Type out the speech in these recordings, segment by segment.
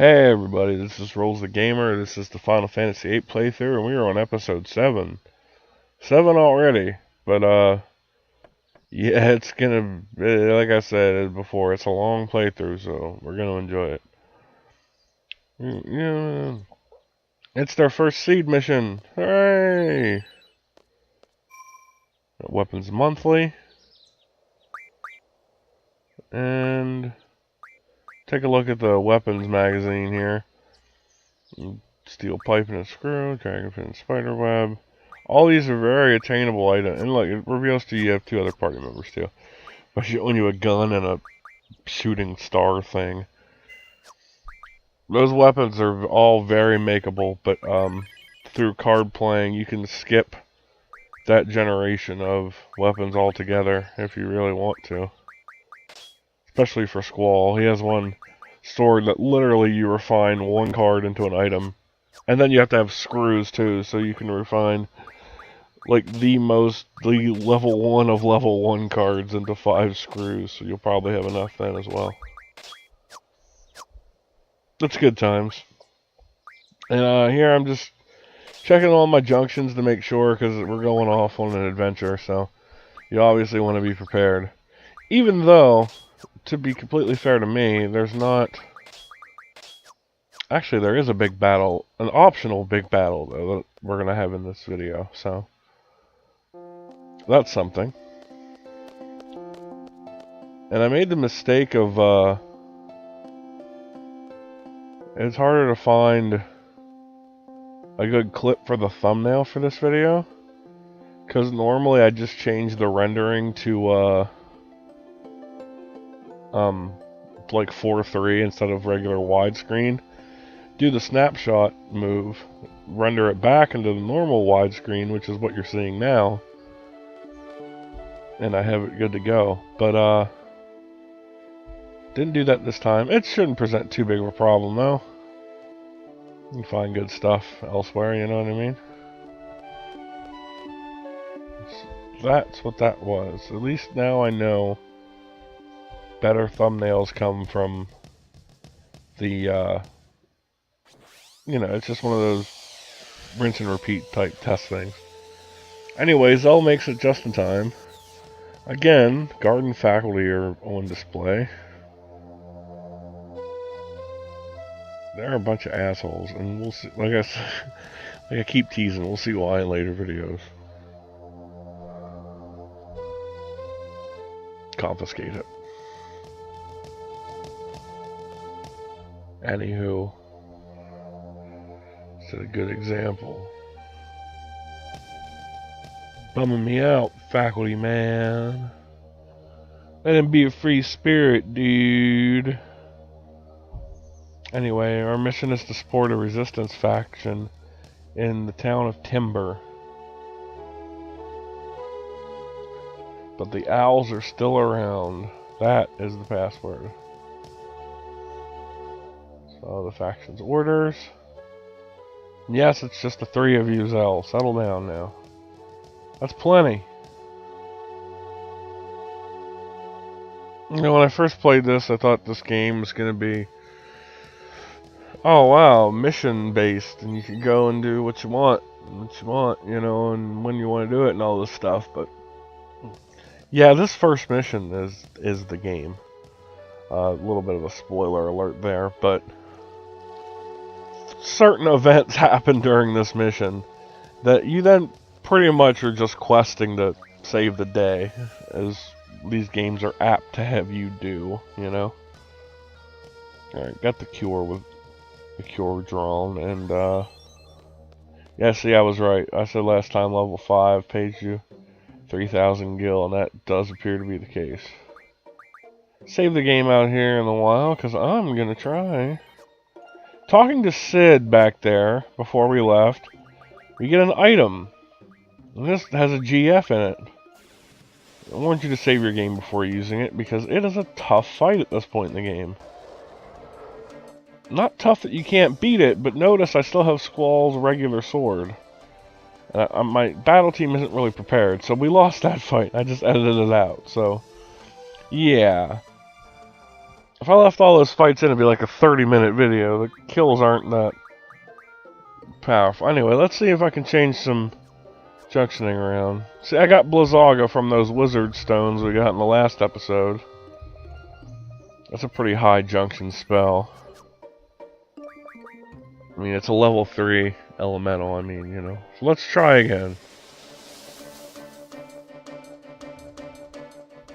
Hey everybody, this is RowlesTheGamer. This is the Final Fantasy VIII playthrough, and we are on episode 7. 7 already, but yeah, it's gonna, like I said before, it's a long playthrough, so we're gonna enjoy it. Yeah, it's their first seed mission. Hooray! Weapons monthly, and take a look at the weapons magazine here. Steel pipe and a screw, dragonfin spider web. All these are very attainable items. And look, it reveals to you have 2 other party members too. But she own you a gun and a shooting star thing. Those weapons are all very makeable, but through card playing you can skip that generation of weapons altogether if you really want to. Especially for Squall. He has one sword that literally you refine 1 card into an item. And then you have to have screws too, so you can refine like the level 1 of level 1 cards into 5 screws, so you'll probably have enough then as well. It's good times. And here I'm just checking all my junctions to make sure, because we're going off on an adventure, so you obviously want to be prepared. Even though, to be completely fair to me, there's not... Actually, there is a big battle, an optional big battle, though, that we're going to have in this video, so... That's something. And I made the mistake of, it's harder to find a good clip for the thumbnail for this video. Because normally I just change the rendering to, like 4:3 instead of regular widescreen. Do the snapshot move, render it back into the normal widescreen, which is what you're seeing now. And I have it good to go. But, didn't do that this time. It shouldn't present too big of a problem, though. You can find good stuff elsewhere, you know what I mean? So that's what that was. At least now I know better thumbnails come from the, you know, it's just one of those rinse and repeat type test things. Anyways, Zell makes it just in time. Again, garden faculty are on display. They're a bunch of assholes, and we'll see. Like I said, like I keep teasing, we'll see why in later videos. Confiscate it. Anywho, it's a good example. Bumming me out, faculty man. Let him be a free spirit, dude. Anyway, our mission is to support a resistance faction in the town of Timber. But the owls are still around. That is the password. So the faction's orders. Yes, it's just the 3 of you, Zell. Settle down now. That's plenty. You know, when I first played this, I thought this game was going to be, oh wow, mission based, and you can go and do what you want, you know, and when you want to do it and all this stuff. But yeah, this first mission is the game. A little bit of a spoiler alert there, but certain events happen during this mission that you then pretty much are just questing to save the day, as these games are apt to have you do, you know. Alright, got the cure with the cure drawn, and yeah, see, I was right. I said last time level 5 pays you 3,000 gil, and that does appear to be the case. Save the game out here in a while, because I'm gonna try. Talking to Sid back there before we left, we get an item. And this has a GF in it. I want you to save your game before using it, because it is a tough fight at this point in the game. Not tough that you can't beat it, but notice I still have Squall's regular sword. My battle team isn't really prepared, so we lost that fight. I just edited it out, so... Yeah. If I left all those fights in, it'd be like a 30-minute video. The kills aren't that powerful. Anyway, let's see if I can change some junctioning around. See, I got Blizzaga from those wizard stones we got in the last episode. That's a pretty high junction spell. I mean, it's a level 3 elemental, I mean, you know. So let's try again.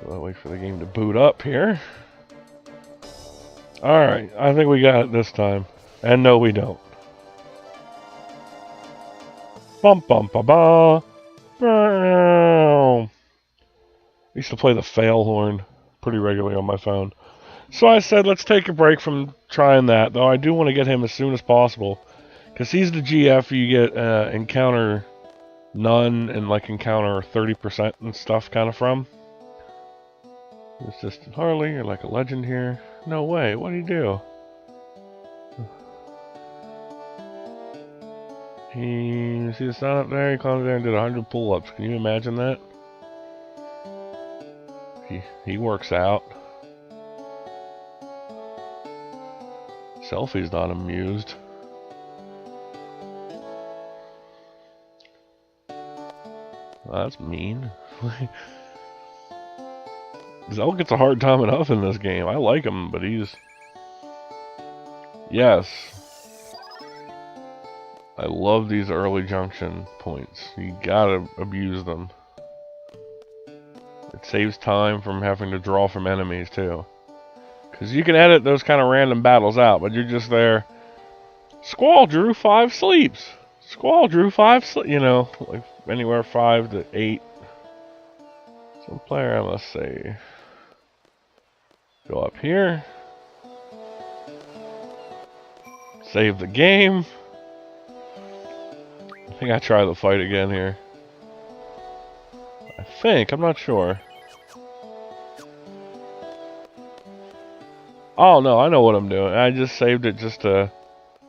I'll wait for the game to boot up here. Alright, I think we got it this time. And no, we don't. Bum bum ba ba. I used to play the fail horn pretty regularly on my phone. So I said, let's take a break from trying that, though I do want to get him as soon as possible. Because he's the GF you get encounter none and like encounter 30% and stuff kind of from. Assistant Harley, you're like a legend here. No way, what do you do? You see the sign up there? He climbed there and did 100 pull-ups. Can you imagine that? He works out. Selfie's not amused. Well, that's mean. Zell gets a hard time enough in this game. I like him, but he's... Yes. I love these early junction points. You gotta abuse them. It saves time from having to draw from enemies, too. Because you can edit those kind of random battles out, but you're just there. Squall drew 5 sleeps. Squall drew 5 sleeps. You know, like anywhere 5 to 8. Some player, I must say. Go up here. Save the game. I think I try the fight again here. I think, I'm not sure. Oh no, I know what I'm doing. I just saved it just to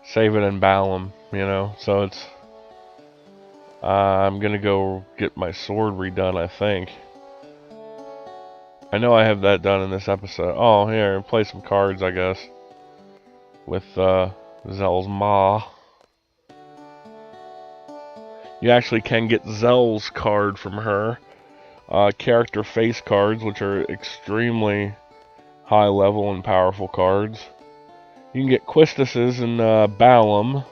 save it in Balam, you know. So it's I'm gonna go get my sword redone, I think. I know I have that done in this episode. Oh, here, play some cards, I guess. With Zell's Ma. You actually can get Zell's card from her. Character face cards, which are extremely high level and powerful cards. You can get Quistis's in Balam.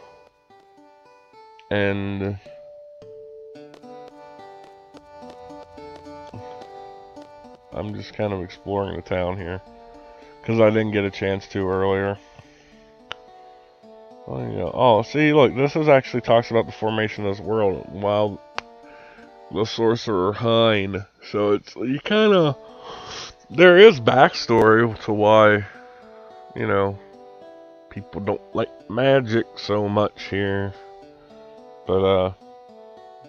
And I'm just kind of exploring the town here. Because I didn't get a chance to earlier. Oh, see, look, this is actually talks about the formation of this world while the sorcerer Hein. So it's, you kind of, there is backstory to why, you know, people don't like magic so much here. But,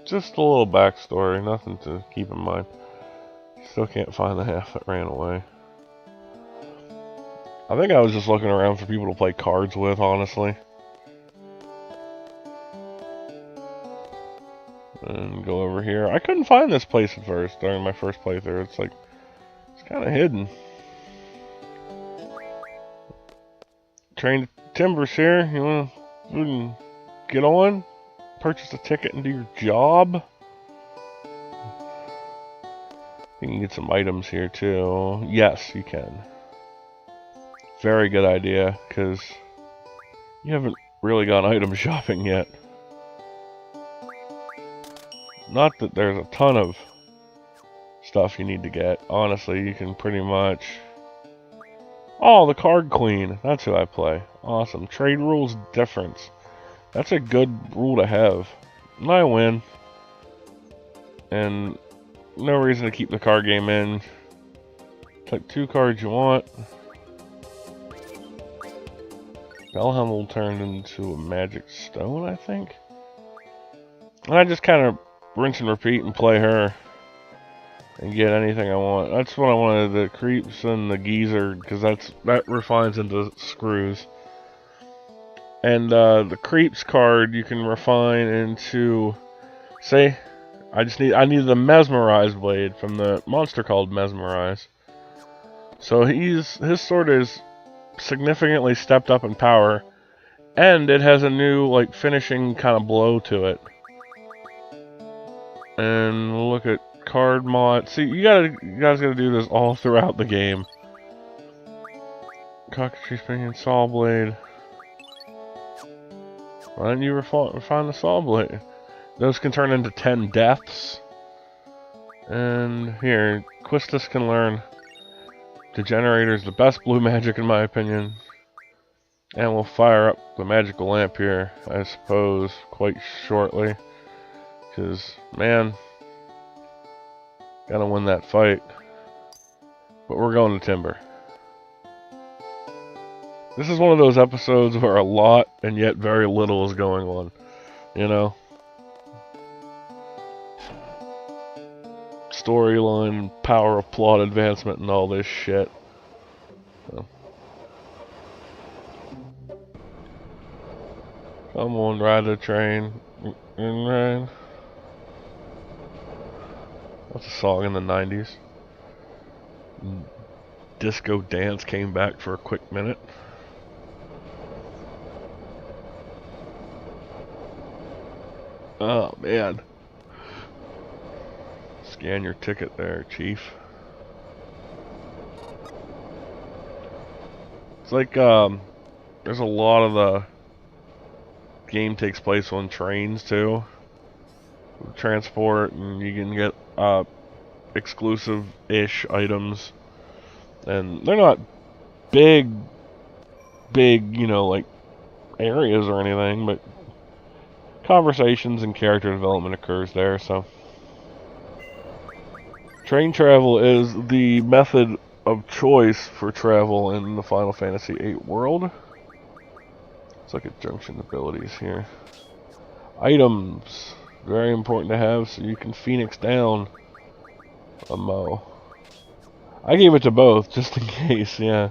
just a little backstory, nothing to keep in mind. Still can't find the half that ran away. I think I was just looking around for people to play cards with, honestly. And go over here. I couldn't find this place at first during my first playthrough. It's like, it's kind of hidden. Train Timbers here. You want to get on? Purchase a ticket and do your job? You can get some items here too. Yes, you can. Very good idea, because you haven't really gone item shopping yet. Not that there's a ton of stuff you need to get. Honestly, you can pretty much... Oh, the Card Queen. That's who I play. Awesome. Trade rules difference. That's a good rule to have. And I win. And no reason to keep the card game in. Take 2 cards you want. Belhelm will turn into a magic stone, I think. And I just kind of rinse and repeat and play her. And get anything I want. That's what I wanted, the creeps and the geezer, because that refines into screws. And the creeps card you can refine into, say, I need the mesmerize blade from the monster called Mesmerize. So his sword is significantly stepped up in power, and it has a new, like, finishing kind of blow to it. And we'll look at card mod. See, you guys gotta do this all throughout the game. Cockatrice Pinion, Saw Blade. Why didn't you refine the Saw Blade? Those can turn into 10 deaths. And here, Quistis can learn Degenerator's the best blue magic in my opinion. And we'll fire up the magical lamp here, I suppose, quite shortly. Because, man, gotta win that fight. But we're going to Timber. This is one of those episodes where a lot and yet very little is going on, you know? Storyline, power of plot advancement, and all this shit. So. Come on, ride the train. Rain. That's a song in the 90s. Disco Dance came back for a quick minute. Oh, man. Scan your ticket there, Chief. It's like, there's a lot of the game takes place on trains, too. Transport, and you can get, exclusive-ish items. And they're not big, you know, like, areas or anything, but conversations and character development occurs there, so. Train travel is the method of choice for travel in the Final Fantasy VIII world. Let's look at junction abilities here. Items. Very important to have so you can Phoenix down a Mo. I gave it to both, just in case, yeah.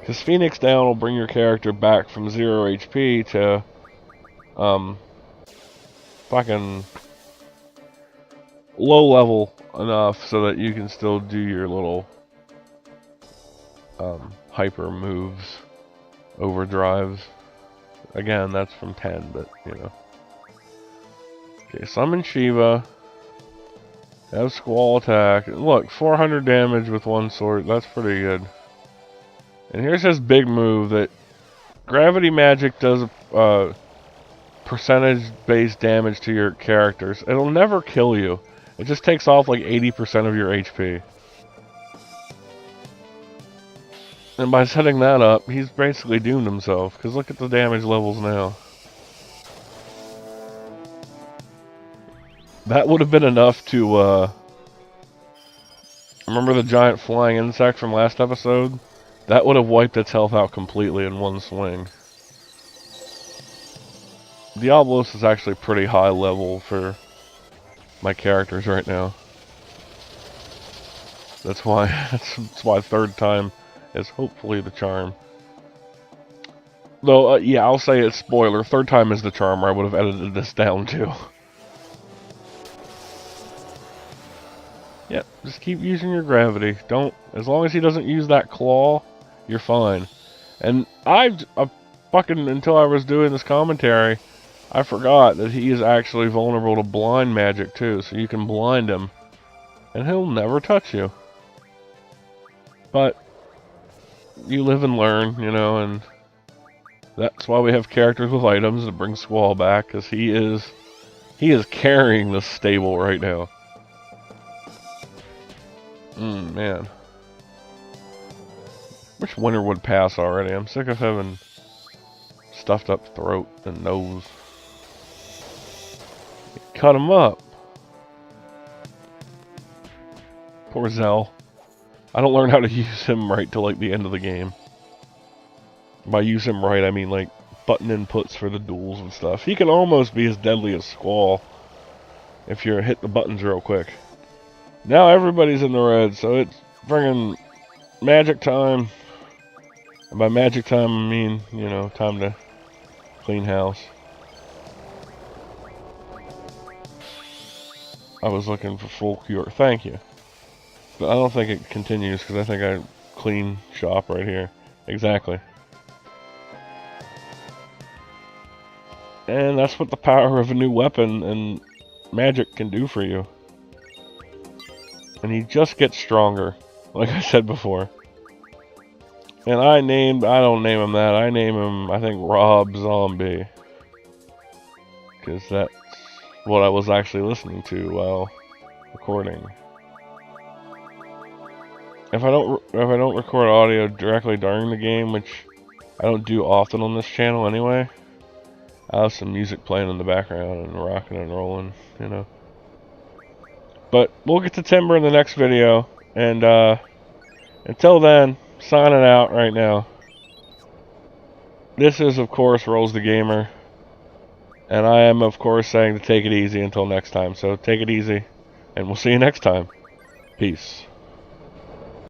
Because Phoenix down will bring your character back from 0 HP to, fucking low level enough so that you can still do your little, hyper moves, overdrives. Again, that's from 10, but, you know. Okay, summon Shiva. Have Squall attack. Look, 400 damage with one sword. That's pretty good. And here's his big move that gravity magic does percentage-based damage to your characters. It'll never kill you. It just takes off like 80% of your HP. And by setting that up, he's basically doomed himself. Because look at the damage levels now. That would have been enough to, remember the giant flying insect from last episode? That would have wiped its health out completely in one swing. Diablos is actually pretty high level for my characters right now. That's why third time is hopefully the charm. Though, yeah, I'll say it's spoiler. Third time is the charm, or I would have edited this down too. Yep, just keep using your gravity. Don't, as long as he doesn't use that claw, you're fine. And I fucking, until I was doing this commentary, I forgot that he is actually vulnerable to blind magic too, so you can blind him, and he'll never touch you. But you live and learn, you know, and that's why we have characters with items to bring Squall back, because he is carrying this stable right now. Man. Wish winter would pass already. I'm sick of having stuffed up throat and nose. Cut him up. Poor Zell. I don't learn how to use him right till like the end of the game. By use him right, I mean like button inputs for the duels and stuff. He can almost be as deadly as Squall if you hit the buttons real quick. Now everybody's in the red, so it's bringing magic time. And by magic time, I mean, you know, time to clean house. I was looking for full cure. Thank you. But I don't think it continues, because I think I clean shop right here. Exactly. And that's what the power of a new weapon and magic can do for you. And he just gets stronger, like I said before. And I don't name him that, I name him, I think, Rob Zombie. Because that's what I was actually listening to while recording. If I don't record audio directly during the game, which I don't do often on this channel anyway, I have some music playing in the background and rocking and rolling, you know. But we'll get to Timber in the next video, and until then, signing out right now. This is, of course, RowlesTheGamer, and I am, of course, saying to take it easy until next time. So take it easy, and we'll see you next time. Peace.